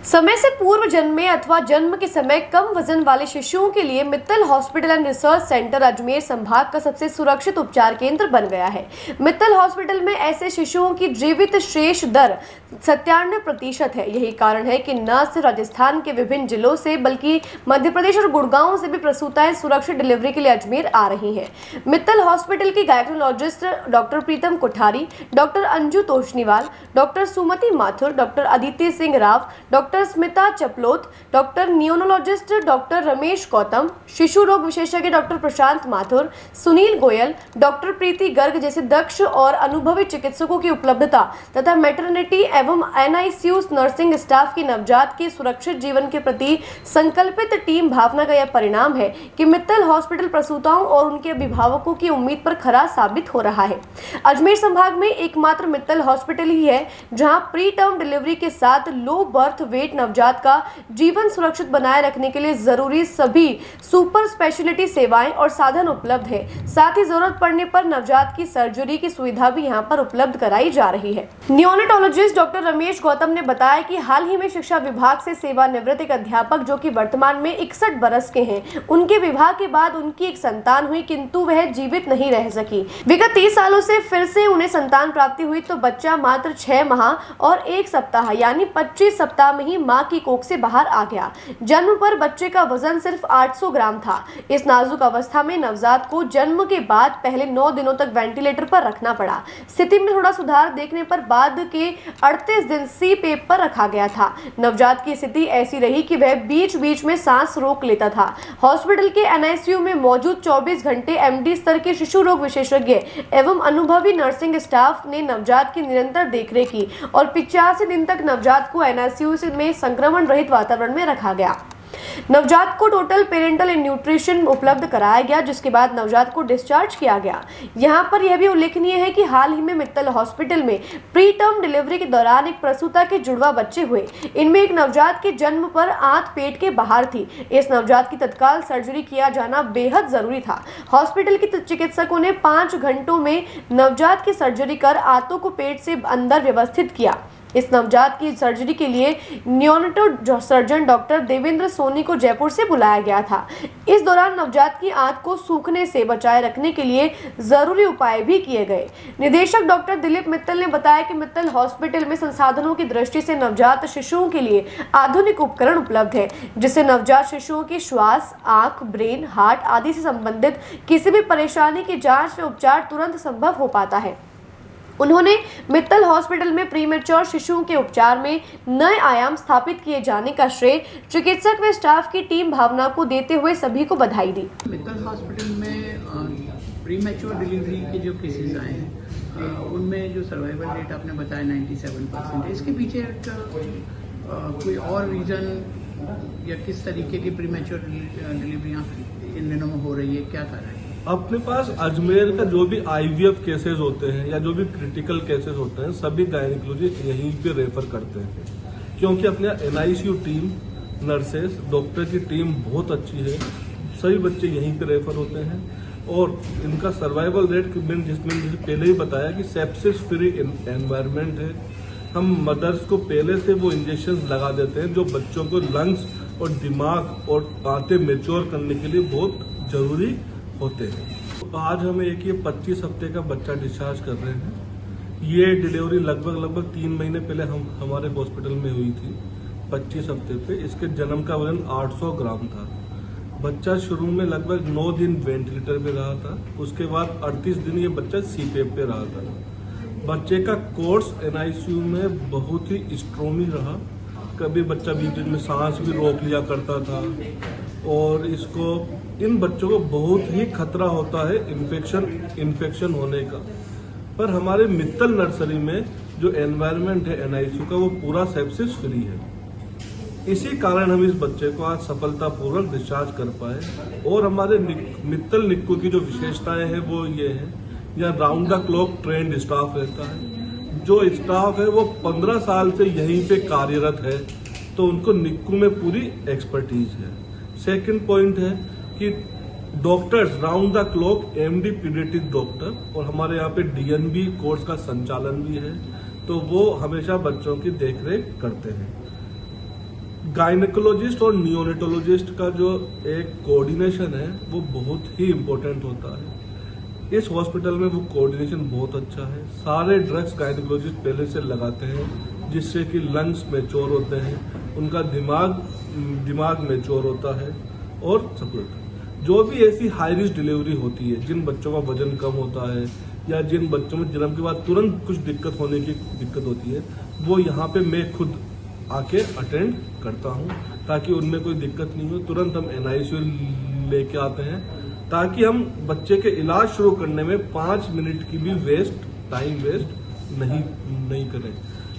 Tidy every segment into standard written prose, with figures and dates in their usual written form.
समय से पूर्व जन्मे अथवा जन्म के समय कम वजन वाले शिशुओं के लिए Mittal hospital and research centre Ajmer संभाग का सबसे सुरक्षित उपचार केंद्र बन गया है। मित्तल हॉस्पिटल में ऐसे शिशुओं की जीवित शेष दर 97% है। यही कारण है कि न सिर्फ राजस्थान के विभिन्न जिलों से बल्कि मध्य प्रदेश और गुड़गांव से भी प्रसूताएं सुरक्षित डिलीवरी के लिए अजमेर आ रही हैं। मित्तल हॉस्पिटल की gynaecologist doctor Pritam Kothari, doctor Anju Toshniwal, doctor Sumati Mathur, doctor Aditi Singh Rao, doctor Smita Chaplot, doctor neonatologist doctor Ramesh Gautam, शिशु रोग विशेषज्ञ डॉक्टर प्रशांत माथुर, सुनील गोयल, डॉक्टर प्रीति गर्ग जैसे दक्ष और अनुभवी चिकित्सकों की उपलब्धता तथा मैटरनिटी एवं NICU नर्सिंग स्टाफ की नवजात के सुरक्षित जीवन के प्रति संकल्पित टीम भावना का यह परिणाम है कि मित्तल हॉस्पिटल प्रसूताओं और उनके अभिभावकों की उम्मीद पर खरा साबित हो रहा है। अजमेर संभाग में एकमात्र मित्तल हॉस्पिटल ही है जहां प्री टर्म डिलीवरी के साथ लो बर्थ वेट नवजात का जीवन सुरक्षित बनाए रखने के लिए जरूरी सभी सुपर स्पेशलिटी सेवाएं और साधन उपलब्ध है। साथ ही जरूरत पड़ने पर नवजात की सर्जरी की सुविधा भी यहां पर उपलब्ध कराई जा रही है। नियोनेटोलॉजिस्ट डॉक्टर रमेश गौतम ने बताया कि हाल ही में शिक्षा विभाग से सेवानिवृत्त एक अध्यापक जो कि वर्तमान में 61 बरस के हैं, उनके विवाह के बाद उनकी एक संतान हुई किंतु वह जीवित नहीं रह सकी। विगत 30 सालों से फिर से उन्हें संतान प्राप्ति हुई तो बच्चा मात्र 6 माह और 1 सप्ताह यानी 25 सप्ताह में ही मां की कोख से बाहर आ गया। जन्म पर बच्चे का वजन सिर्फ 800 ग्राम था। इस नाजुक अवस्था में नवजात को जन्म के बाद पहले 9 दिनों तक वेंटिलेटर पर रखना पड़ा। स्थिति में थोड़ा सुधार देखने पर बाद के 38 दिन CPAP पर रखा गया था। नवजात की स्थिति ऐसी रही कि वह बीच बीच में सांस रोक लेता था। हॉस्पिटल के NICU में मौजूद 24 घंटे MD स्तर के शिशु रोग विशेषज्ञ एवं अनुभवी नर्सिंग स्टाफ ने नवजात की निरंतर देखरेख की और 85 दिन तक नवजात को NICU में संक्रमण रहित वातावरण में रखा गया। नवजात को टोटल पेरेंटल न्यूट्रिशन उपलब्ध कराया गया, जिसके बाद नवजात को डिस्चार्ज किया गया। यहां पर यह भी उल्लेखनीय है कि हाल ही में मित्तल हॉस्पिटल में प्री टर्म डिलीवरी के दौरान एक प्रसूता के जुड़वा बच्चे हुए। इनमें एक नवजात के जन्म पर आंत पेट के बाहर थी। इस नवजात की तत्काल सर्जरी किया जाना बेहद जरूरी था। हॉस्पिटल के चिकित्सकों ने 5 घंटों में नवजात की सर्जरी कर आंतों को पेट से अंदर व्यवस्थित किया। इस नवजात की सर्जरी के लिए नियोनेटो सर्जन डॉक्टर देवेंद्र सोनी को जयपुर से बुलाया गया था। इस दौरान नवजात की आंत को सूखने से बचाए रखने के लिए जरूरी उपाय भी किए गए। निदेशक डॉक्टर दिलीप मित्तल ने बताया कि मित्तल हॉस्पिटल में संसाधनों की दृष्टि से नवजात शिशुओं के लिए आधुनिक उपकरण उपलब्ध है, जिससे नवजात शिशुओं की श्वास, आंख, ब्रेन, हार्ट आदि से संबंधित किसी भी परेशानी की जाँच व उपचार तुरंत संभव हो पाता है। उन्होंने मित्तल हॉस्पिटल में प्रीमेच्योर शिशुओं के उपचार में नए आयाम स्थापित किए जाने का श्रेय चिकित्सक व स्टाफ की टीम भावना को देते हुए सभी को बधाई दी। मित्तल हॉस्पिटल में प्रीमेच्योर डिलीवरी के जो केसेस आए हैं उनमें जो सर्वाइवल रेट आपने बताया 97% है। इसके पीछे कोई और रीजन या किस तरीके की प्रीमेच्योर डिलीवरियाँ इन दिनों में हो रही है, क्या कारण है? अपने पास अजमेर का जो भी IVF केसेस होते हैं या जो भी क्रिटिकल केसेस होते हैं सभी गायनेकोलॉजिस्ट यहीं पे रेफर करते हैं, क्योंकि अपने NICU टीम, नर्सेस, डॉक्टर की टीम बहुत अच्छी है। सभी बच्चे यहीं पे रेफर होते हैं और इनका सर्वाइवल रेट जिसमें मुझे पहले ही बताया कि सेप्सिस फ्री एनवायरनमेंट है। हम मदर्स को पहले से वो इंजेक्शन लगा देते हैं जो बच्चों को लंग्स और दिमाग और आंतें मैच्योर करने के लिए बहुत जरूरी होते हैं। तो आज हमें एक ये 25 हफ्ते का बच्चा डिस्चार्ज कर रहे हैं। ये डिलीवरी लगभग 3 महीने पहले हमारे हॉस्पिटल में हुई थी 25 हफ्ते पे। इसके जन्म का वजन 800 ग्राम था। बच्चा शुरू में लगभग 9 दिन वेंटिलेटर पे रहा था, उसके बाद 38 दिन ये बच्चा CPAP पे रहा था। बच्चे का कोर्स NICU में बहुत ही स्ट्रॉन्ग रहा। कभी बच्चा बीच में सांस भी रोक लिया करता था और इन बच्चों को बहुत ही खतरा होता है इन्फेक्शन होने का। पर हमारे मित्तल नर्सरी में जो एनवायरनमेंट है NICU का वो पूरा सेप्सिस फ्री है। इसी कारण हम इस बच्चे को आज सफलतापूर्वक डिस्चार्ज कर पाए। और हमारे मित्तल निक्कू की जो विशेषताएं हैं वो ये है, यहाँ round the clock trend staff रहता है। जो स्टाफ है वो 15 साल से यहीं पे कार्यरत है, तो उनको निक्कू में पूरी एक्सपर्टीज है। सेकंड पॉइंट है कि doctors round the clock MD paediatric doctor और हमारे यहाँ पे DNB कोर्स का संचालन भी है, तो वो हमेशा बच्चों की देखरेख करते हैं। गायनेकोलॉजिस्ट और नियोनेटोलॉजिस्ट का जो एक कोऑर्डिनेशन है वो बहुत ही इम्पोर्टेंट होता है। इस हॉस्पिटल में वो कोऑर्डिनेशन बहुत अच्छा है। सारे ड्रग्स गायनेकोलॉजिस्ट पहले से लगाते हैं, जिससे कि लंग्स मैच्योर होते हैं, उनका दिमाग मैच्योर होता है और सब होता है। जो भी ऐसी हाई रिस्क डिलीवरी होती है, जिन बच्चों का वजन कम होता है या जिन बच्चों में जन्म के बाद तुरंत कुछ दिक्कत होने की दिक्कत होती है, वो यहाँ पे मैं खुद आके अटेंड करता हूँ, ताकि उनमें कोई दिक्कत नहीं हो। तुरंत हम NICU लेके आते हैं, ताकि हम बच्चे के इलाज शुरू करने में 5 मिनट की भी टाइम वेस्ट नहीं करें।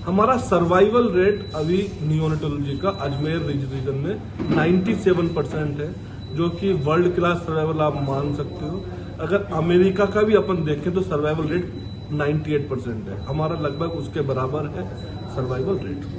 हमारा सर्वाइवल रेट अभी नियोनेटोलॉजी का अजमेर रीजन में 97% है, जो कि वर्ल्ड क्लास सर्वाइवल आप मान सकते हो। अगर अमेरिका का भी अपन देखें तो सर्वाइवल रेट 98% है, हमारा लगभग उसके बराबर है सर्वाइवल रेट।